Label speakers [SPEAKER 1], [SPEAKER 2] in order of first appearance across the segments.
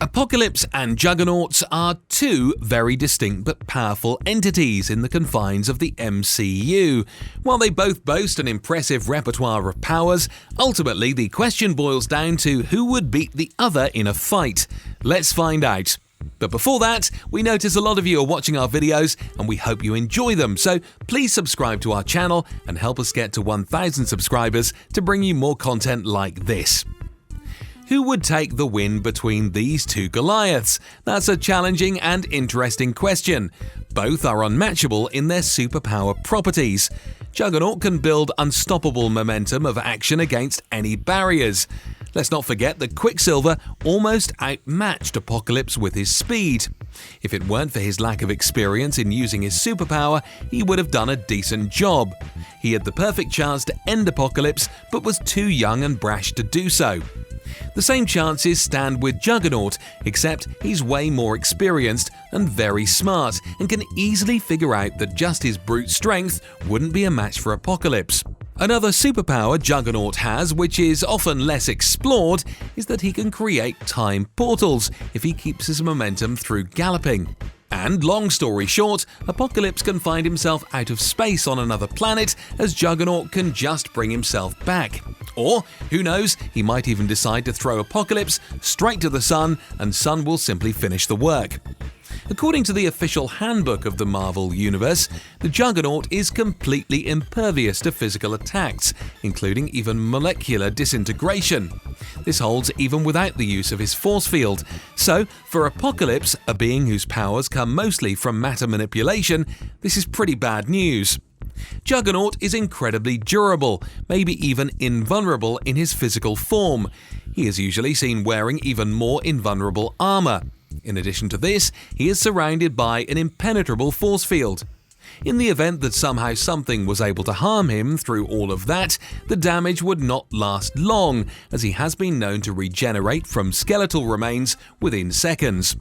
[SPEAKER 1] Apocalypse and Juggernaut are two very distinct but powerful entities in the confines of the MCU. While they both boast an impressive repertoire of powers, ultimately the question boils down to who would beat the other in a fight. Let's find out. But before that, we notice a lot of you are watching our videos and we hope you enjoy them, so please subscribe to our channel and help us get to 1,000 subscribers to bring you more content like this. Who would take the win between these two Goliaths? That's a challenging and interesting question. Both are unmatchable in their superpower properties. Juggernaut can build unstoppable momentum of action against any barriers. Let's not forget that Quicksilver almost outmatched Apocalypse with his speed. If it weren't for his lack of experience in using his superpower, he would have done a decent job. He had the perfect chance to end Apocalypse, but was too young and brash to do so. The same chances stand with Juggernaut, except he's way more experienced and very smart and can easily figure out that just his brute strength wouldn't be a match for Apocalypse. Another superpower Juggernaut has, which is often less explored, is that he can create time portals if he keeps his momentum through galloping. And long story short, Apocalypse can find himself out of space on another planet as Juggernaut can just bring himself back. Or, who knows, he might even decide to throw Apocalypse straight to the sun and Sun will simply finish the work. According to the official handbook of the Marvel Universe, the Juggernaut is completely impervious to physical attacks, including even molecular disintegration. This holds even without the use of his force field. So, for Apocalypse, a being whose powers come mostly from matter manipulation, this is pretty bad news. Juggernaut is incredibly durable, maybe even invulnerable in his physical form. He is usually seen wearing even more invulnerable armor. In addition to this, he is surrounded by an impenetrable force field. In the event that somehow something was able to harm him through all of that, the damage would not last long, as he has been known to regenerate from skeletal remains within seconds.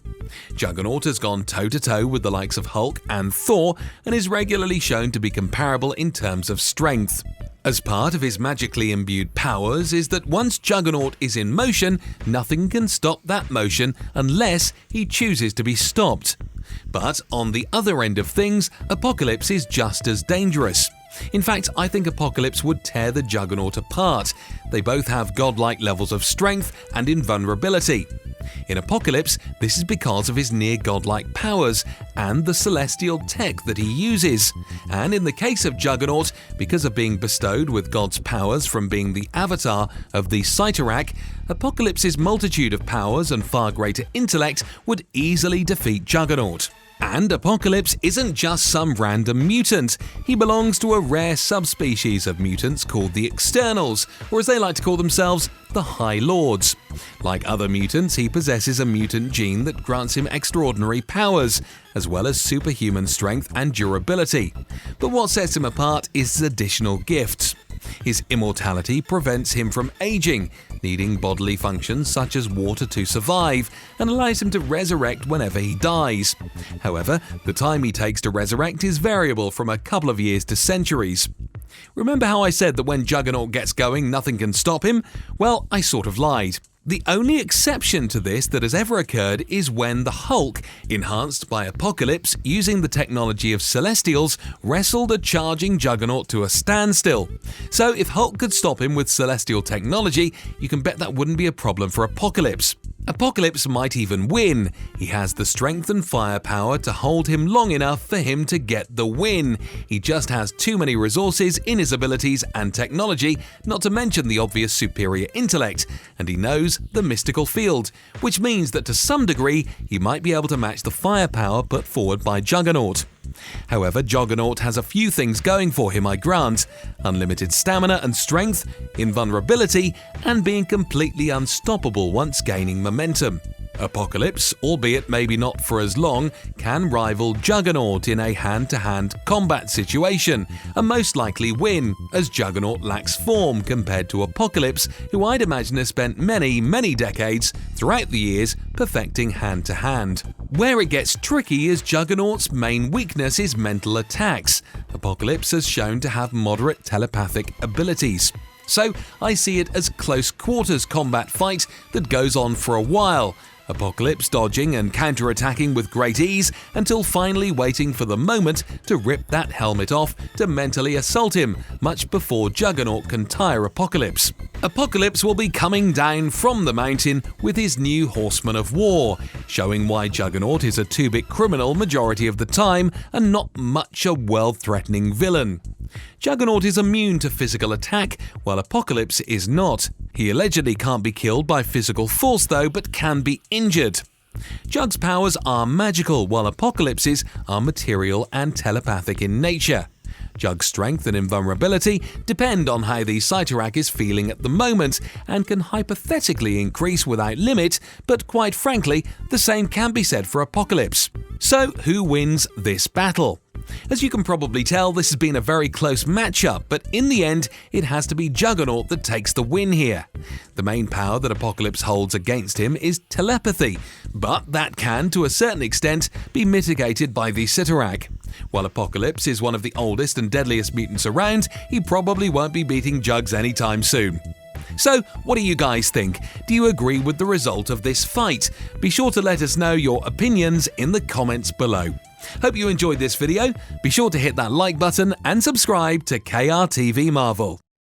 [SPEAKER 1] Juggernaut has gone toe-to-toe with the likes of Hulk and Thor and is regularly shown to be comparable in terms of strength. As part of his magically imbued powers is that once Juggernaut is in motion, nothing can stop that motion unless he chooses to be stopped. But on the other end of things, Apocalypse is just as dangerous. In fact, I think Apocalypse would tear the Juggernaut apart. They both have godlike levels of strength and invulnerability. In Apocalypse, this is because of his near-godlike powers and the celestial tech that he uses. And in the case of Juggernaut, because of being bestowed with God's powers from being the avatar of the Shi'ar, Apocalypse's multitude of powers and far greater intellect would easily defeat Juggernaut. And Apocalypse isn't just some random mutant. He belongs to a rare subspecies of mutants called the Externals, or as they like to call themselves, the High Lords. Like other mutants, he possesses a mutant gene that grants him extraordinary powers, as well as superhuman strength and durability. But what sets him apart is his additional gifts. His immortality prevents him from aging, needing bodily functions such as water to survive, and allows him to resurrect whenever he dies. However, the time he takes to resurrect is variable from a couple of years to centuries. Remember how I said that when Juggernaut gets going, nothing can stop him? Well, I sort of lied. The only exception to this that has ever occurred is when the Hulk, enhanced by Apocalypse using the technology of Celestials, wrestled a charging Juggernaut to a standstill. So if Hulk could stop him with Celestial technology, you can bet that wouldn't be a problem for Apocalypse. Apocalypse might even win. He has the strength and firepower to hold him long enough for him to get the win. He just has too many resources in his abilities and technology, not to mention the obvious superior intellect, and he knows the mystical field, which means that to some degree he might be able to match the firepower put forward by Juggernaut. However, Juggernaut has a few things going for him, I grant: unlimited stamina and strength, invulnerability, and being completely unstoppable once gaining momentum. Apocalypse, albeit maybe not for as long, can rival Juggernaut in a hand-to-hand combat situation, and most likely win, as Juggernaut lacks form compared to Apocalypse, who I'd imagine has spent many decades throughout the years perfecting hand-to-hand. Where it gets tricky is Juggernaut's main weakness is mental attacks. Apocalypse has shown to have moderate telepathic abilities. So I see it as close quarters combat fight that goes on for a while. Apocalypse dodging and counter-attacking with great ease until finally waiting for the moment to rip that helmet off to mentally assault him much before Juggernaut can tire Apocalypse. Apocalypse will be coming down from the mountain with his new Horseman of War, showing why Juggernaut is a 2-bit criminal majority of the time and not much a world-threatening villain. Juggernaut is immune to physical attack, while Apocalypse is not. He allegedly can't be killed by physical force though, but can be injured. Jug's powers are magical, while Apocalypse's are material and telepathic in nature. Jug's strength and invulnerability depend on how the Shi'ar is feeling at the moment and can hypothetically increase without limit, but quite frankly, the same can be said for Apocalypse. So who wins this battle? As you can probably tell, this has been a very close matchup, but in the end, it has to be Juggernaut that takes the win here. The main power that Apocalypse holds against him is telepathy, but that can, to a certain extent, be mitigated by the Shi'ar. While Apocalypse is one of the oldest and deadliest mutants around, he probably won't be beating Jugs anytime soon. So, what do you guys think? Do you agree with the result of this fight? Be sure to let us know your opinions in the comments below. Hope you enjoyed this video. Be sure to hit that like button and subscribe to KRTV Marvel.